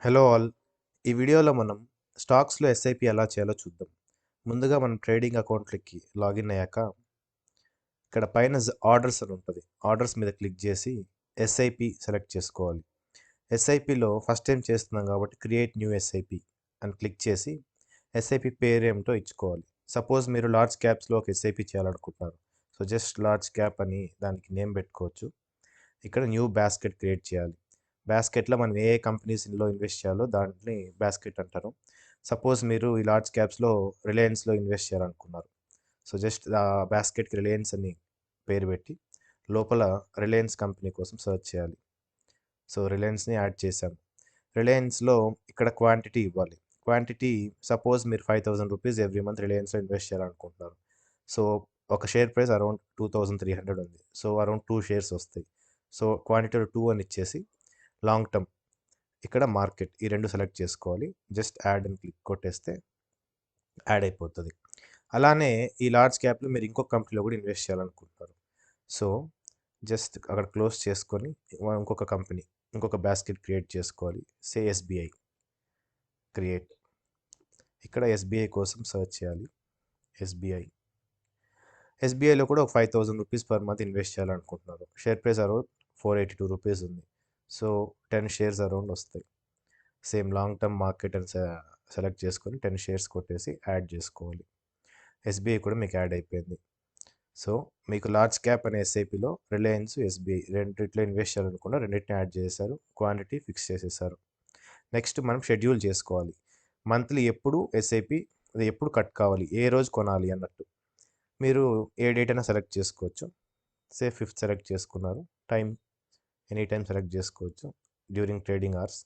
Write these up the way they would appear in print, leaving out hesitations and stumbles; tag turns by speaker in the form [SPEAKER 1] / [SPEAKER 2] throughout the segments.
[SPEAKER 1] Hello all. ఈ వీడియోలో మనం స్టాక్స్లో ఎస్ఐపి ఎలా చేయాలో చూద్దాం. ముందుగా మనం ట్రేడింగ్ అకౌంట్లకి లాగిన్ అయ్యాక ఇక్కడ పైన ఆర్డర్స్ అని ఉంటుంది. ఆర్డర్స్ మీద క్లిక్ చేసి ఎస్ఐపి సెలెక్ట్ చేసుకోవాలి. ఎస్ఐపిలో ఫస్ట్ టైం చేస్తున్నాం కాబట్టి క్రియేట్ న్యూ ఎస్ఐపి అని క్లిక్ చేసి ఎస్ఐపి పేరు ఏమిటో ఇచ్చుకోవాలి. సపోజ్ మీరు లార్జ్ క్యాప్స్లో ఒక ఎస్ఐపి చేయాలనుకుంటున్నారు. సో జస్ట్ లార్జ్ క్యాప్ అని దానికి నేమ్ పెట్టుకోవచ్చు. ఇక్కడ న్యూ బాస్కెట్ క్రియేట్ చేయాలి. బాస్కెట్లో మనం ఏ కంపెనీస్లో ఇన్వెస్ట్ చేయాలో దాంట్ని బాస్కెట్ అంటారు. సపోజ్ మీరు ఈ లార్జ్ క్యాప్స్లో రిలయన్స్లో ఇన్వెస్ట్ చేయాలనుకున్నారు. సో జస్ట్ ఆ బాస్కెట్కి రిలయన్స్ అని పేరు పెట్టి లోపల రిలయన్స్ కంపెనీ కోసం సెర్చ్ చేయాలి. సో రిలయన్స్ని యాడ్ చేశాను. రిలయన్స్లో ఇక్కడ క్వాంటిటీ ఇవ్వాలి. క్వాంటిటీ సపోజ్ మీరు 5,000 రూపీస్ ఎవ్రీ మంత్ రిలయన్స్లో ఇన్వెస్ట్ చేయాలనుకుంటున్నారు. సో ఒక షేర్ ప్రైస్ అరౌండ్ 2,300 ఉంది. సో అరౌండ్ 2 షేర్స్ వస్తాయి. సో క్వాంటిటీ 2 అని ఇచ్చేసి లాంగ్ టర్మ్ ఇక్కడ మార్కెట్ ఈ రెండు సెలెక్ట్ చేసుకోవాలి. జస్ట్ యాడ్ అని క్లిక్ కొట్టేస్తే యాడ్ అయిపోతుంది. అలానే ఈ లార్జ్ క్యాప్లో మీరు ఇంకొక కంపెనీలో కూడా ఇన్వెస్ట్ చేయాలనుకుంటున్నారు. సో జస్ట్ అక్కడ క్లోజ్ చేసుకొని ఇంకొక కంపెనీ ఇంకొక బాస్కెట్ క్రియేట్ చేసుకోవాలి. సే ఎస్బీఐ క్రియేట్. ఇక్కడ ఎస్బీఐ కోసం సెర్చ్ చేయాలి. ఎస్బీఐలో కూడా ఒక 5,000 రూపీస్ పర్ మంత్ ఇన్వెస్ట్ చేయాలనుకుంటున్నారు. షేర్ ప్రైస్ అరౌండ్ 482 రూపీస్ ఉంది. సో 10 షేర్స్ అరౌండ్ వస్తాయి. సేమ్ లాంగ్ టర్మ్ మార్కెట్ అని సెలెక్ట్ చేసుకొని 10 షేర్స్ కొట్టేసి యాడ్ చేసుకోవాలి. ఎస్బీఐ కూడా మీకు యాడ్ అయిపోయింది. సో మీకు లార్జ్ క్యాప్ అనే ఎస్ఐపిలో రిలయన్స్, ఎస్బీఐ రెండిట్లో ఇన్వెస్ట్ చేయాలనుకున్న రెండింటిని యాడ్ చేశారు. క్వాంటిటీ ఫిక్స్ చేసేసారు. నెక్స్ట్ మనం షెడ్యూల్ చేసుకోవాలి. మంత్లీ ఎప్పుడు ఎస్ఐపి అది ఎప్పుడు కట్ కావాలి, ఏ రోజు కొనాలి అన్నట్టు మీరు ఏ డేట్ అయినా సెలెక్ట్ చేసుకోవచ్చు. సే 5th సెలెక్ట్ చేసుకున్నారు. టైం ఎనీ టైం సెలెక్ట్ చేసుకోవచ్చు. During trading hours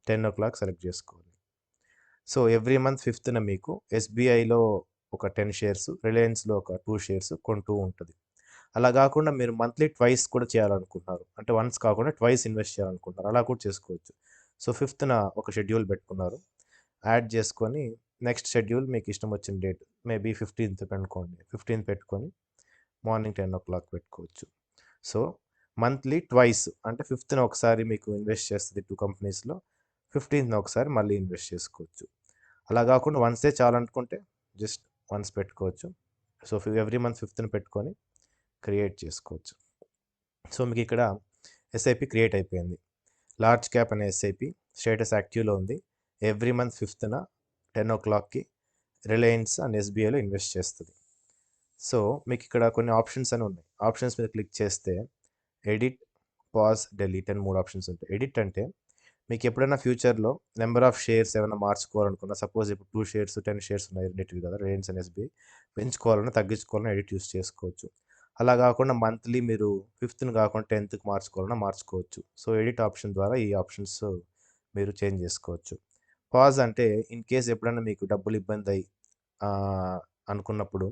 [SPEAKER 1] 10 o'clock select చేసుకోవాలి. సో ఎవ్రీ మంత్ 5th మీకు ఎస్బీఐలో ఒక 10 షేర్స్, రిలయన్స్లో ఒక 2 షేర్స్ కొంటూ ఉంటుంది. అలా కాకుండా మీరు మంత్లీ ట్వైస్ కూడా చేయాలనుకుంటున్నారు, అంటే వన్స్ కాకుండా ట్వైస్ ఇన్వెస్ట్ చేయాలనుకుంటున్నారు, అలా కూడా చేసుకోవచ్చు. సో 5th ఒక షెడ్యూల్ పెట్టుకున్నారు, యాడ్ చేసుకొని నెక్స్ట్ షెడ్యూల్ మీకు ఇష్టం వచ్చిన డేట్ మేబీ 15th పెట్టుకోండి. 15th పెట్టుకొని మార్నింగ్ 10 o'clock పెట్టుకోవచ్చు. సో మంత్లీ ట్వైస్ అంటే 5th ఒకసారి మీకు ఇన్వెస్ట్ చేస్తుంది 2 కంపెనీస్లో, 15th ఒకసారి మళ్ళీ ఇన్వెస్ట్ చేసుకోవచ్చు. అలా కాకుండా వన్సే చాలనుకుంటే జస్ట్ వన్స్ పెట్టుకోవచ్చు. సో ఎవ్రీ మంత్ 5th పెట్టుకొని క్రియేట్ చేసుకోవచ్చు. సో మీకు ఇక్కడ ఎస్ఐపి క్రియేట్ అయిపోయింది. లార్జ్ క్యాప్ అనే ఎస్ఐపి స్టేటస్ యాక్టివ్లో ఉంది. ఎవ్రీ మంత్ 5th 10 o'clockకి రిలయన్స్ అండ్ ఎస్బీఐలో ఇన్వెస్ట్ చేస్తుంది. సో మీకు ఇక్కడ కొన్ని ఆప్షన్స్ అని ఉన్నాయి. ఆప్షన్స్ మీద క్లిక్ చేస్తే ఎడిట్, పాజ్, డెలీట్ అని 3 ఆప్షన్స్ ఉంటాయి. ఎడిట్ అంటే మీకు ఎప్పుడైనా ఫ్యూచర్లో నెంబర్ ఆఫ్ షేర్స్ ఏమైనా మార్చుకోవాలనుకున్నా, సపోజ్ ఇప్పుడు 2 షేర్స్ 10 షేర్స్ ఉన్నాయి రెండింటివి కదా, రిలయన్స్ అండ్ ఎస్బీఐ, పెంచుకోవాలన్నా తగ్గించుకోవాలన్నా ఎడిట్ యూస్ చేసుకోవచ్చు. అలా కాకుండా మంత్లీ మీరు 5th కాకుండా 10th మార్చుకోవాలన్నా మార్చుకోవచ్చు. సో ఎడిట్ ఆప్షన్ ద్వారా ఈ ఆప్షన్స్ మీరు చేంజ్ చేసుకోవచ్చు. పాజ్ అంటే ఇన్ కేస్ ఎప్పుడైనా మీకు డబ్బులు ఇబ్బంది అయ్యి అనుకున్నప్పుడు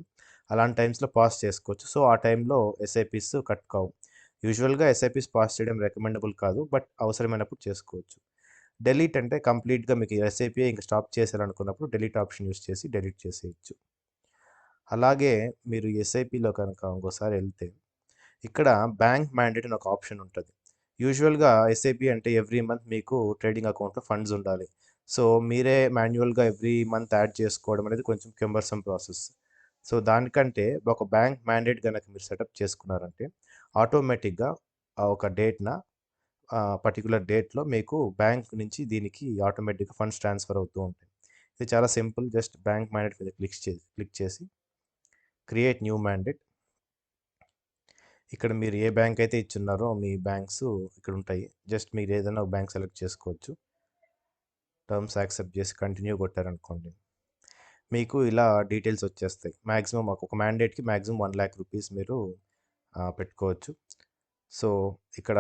[SPEAKER 1] అలాంటి టైమ్స్లో పాజ్ చేసుకోవచ్చు. సో ఆ టైంలో ఎస్ఐపిస్ కట్ కావు. యూజువల్గా ఎస్ఐపిస్ పాస్ చేయడం రికమెండబుల్ కాదు, బట్ అవసరమైనప్పుడు చేసుకోవచ్చు. డెలీట్ అంటే కంప్లీట్గా మీకు ఎస్ఐపి ఇంకా స్టాప్ చేశారనుకున్నప్పుడు డెలీట్ ఆప్షన్ యూస్ చేసి డెలీట్ చేసేయచ్చు. అలాగే మీరు ఎస్ఐపిలో కనుక ఇంకోసారి వెళ్తే ఇక్కడ బ్యాంక్ మ్యాండేట్ అని ఒక ఆప్షన్ ఉంటుంది. యూజువల్గా ఎస్ఐపి అంటే ఎవ్రీ మంత్ మీకు ట్రేడింగ్ అకౌంట్లో ఫండ్స్ ఉండాలి. సో మీరే మాన్యువల్గా ఎవ్రీ మంత్ యాడ్ చేసుకోవడం అనేది కొంచెం కెంబర్సమ్ ప్రాసెస్. సో దానికంటే ఒక బ్యాంక్ మ్యాండేట్ కనుక మీరు సెటప్ చేసుకున్నారంటే ఆటోమేటిక్గా ఒక డేట్న పర్టికులర్ డేట్లో మీకు బ్యాంక్ నుంచి దీనికి ఆటోమేటిక్గా ఫండ్స్ ట్రాన్స్ఫర్ అవుతూ ఉంటాయి. ఇది చాలా సింపుల్. జస్ట్ బ్యాంక్ మ్యాండేట్ మీద క్లిక్ చేసి క్రియేట్ న్యూ మ్యాండేట్. ఇక్కడ మీరు ఏ బ్యాంక్ అయితే ఇచ్చున్నారో మీ బ్యాంక్స్ ఇక్కడ ఉంటాయి. జస్ట్ మీరు ఏదైనా ఒక బ్యాంక్ సెలెక్ట్ చేసుకోవచ్చు. టర్మ్స్ యాక్సెప్ట్ చేసి కంటిన్యూ కొట్టారనుకోండి, మీకు ఇలా డీటెయిల్స్ వచ్చేస్తాయి. మ్యాక్సిమం ఒక మ్యాండేట్కి మ్యాక్సిమం 1 lakh రూపీస్ మీరు పెట్టుకోవచ్చు. సో ఇక్కడ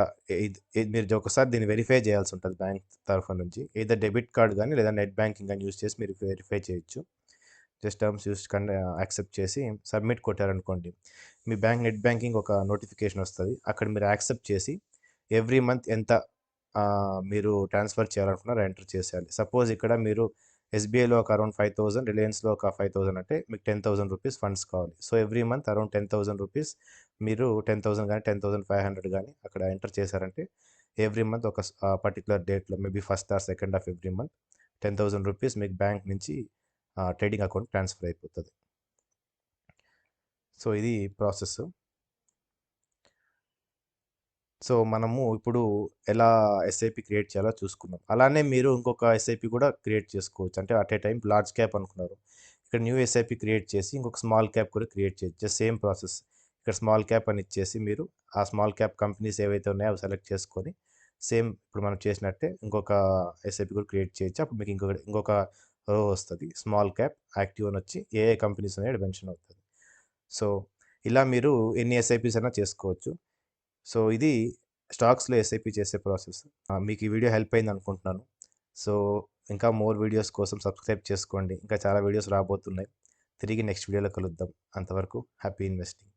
[SPEAKER 1] మీరు ఒకసారి దీన్ని వెరిఫై చేయాల్సి ఉంటుంది బ్యాంక్ తరఫు నుంచి. ఏదో డెబిట్ కార్డ్ కానీ లేదా నెట్ బ్యాంకింగ్ కానీ యూస్ చేసి మీరు వెరిఫై చేయొచ్చు. జస్ట్ టర్మ్స్ యూస్ యాక్సెప్ట్ చేసి సబ్మిట్ కొట్టారనుకోండి, మీ బ్యాంక్ నెట్ బ్యాంకింగ్ ఒక నోటిఫికేషన్ వస్తుంది. అక్కడ మీరు యాక్సెప్ట్ చేసి ఎవ్రీ మంత్ ఎంత మీరు ట్రాన్స్ఫర్ చేయాలనుకున్నారో ఎంటర్ చేసేయాలి. సపోజ్ ఇక్కడ మీరు ఎస్బీఐలో ఒక అరౌండ్ 5,000, రిలయన్స్లో ఒక 5,000 అంటే మీకు 10,000 రూపీస్ ఫండ్స్ కావాలి. So every month around 10,000 rupees మీరు 10,000 కానీ 10,500 కానీ అక్కడ ఎంటర్ చేశారంటే ఎవ్రీ మంత్ ఒక పర్టికులర్ డేట్లో maybe first or second of every month 10,000 rupees మీకు బ్యాంక్ నుంచి ట్రేడింగ్ అకౌంట్ ట్రాన్స్ఫర్ అయిపోతుంది. సో ఇది ప్రాసెస్. సో మనము ఇప్పుడు ఎలా ఎస్ఐపి క్రియేట్ చేయాలో చూసుకున్నాం. అలానే మీరు ఇంకొక ఎస్ఐపి కూడా క్రియేట్ చేసుకోవచ్చు. అంటే at a time large cap అనుకున్నారు, ఇక్కడ న్యూ ఎస్ఐపి క్రియేట్ చేసి ఇంకొక స్మాల్ క్యాప్ కూడా క్రియేట్ చేయొచ్చు. Just same process. ఇక్కడ స్మాల్ క్యాప్ అని ఇచ్చేసి మీరు ఆ స్మాల్ క్యాప్ కంపెనీస్ ఏవైతే ఉన్నాయో అవి సెలెక్ట్ చేసుకొని సేమ్ ఇప్పుడు మనం చేసినట్టే ఇంకొక ఎస్ఐపి కూడా క్రియేట్ చేయొచ్చు. అప్పుడు మీకు ఇంకొక రో వస్తుంది, స్మాల్ క్యాప్ యాక్టివ్ అని వచ్చి ఏ ఏ కంపెనీస్ ఉన్నాయో మెన్షన్ అవుతుంది. సో ఇలా మీరు ఎన్ని ఎస్ఐపిస్ అయినా చేసుకోవచ్చు. సో ఇది స్టాక్స్లో ఎస్ఐపి చేసే ప్రాసెస్. మీకు ఈ వీడియో హెల్ప్ అయింది అనుకుంటున్నాను. సో ఇంకా మోర్ వీడియోస్ కోసం సబ్స్క్రైబ్ చేసుకోండి. ఇంకా చాలా వీడియోస్ రాబోతున్నాయి. తిరిగి నెక్స్ట్ వీడియోలో కలుద్దాం. అంతవరకు హ్యాపీ ఇన్వెస్టింగ్.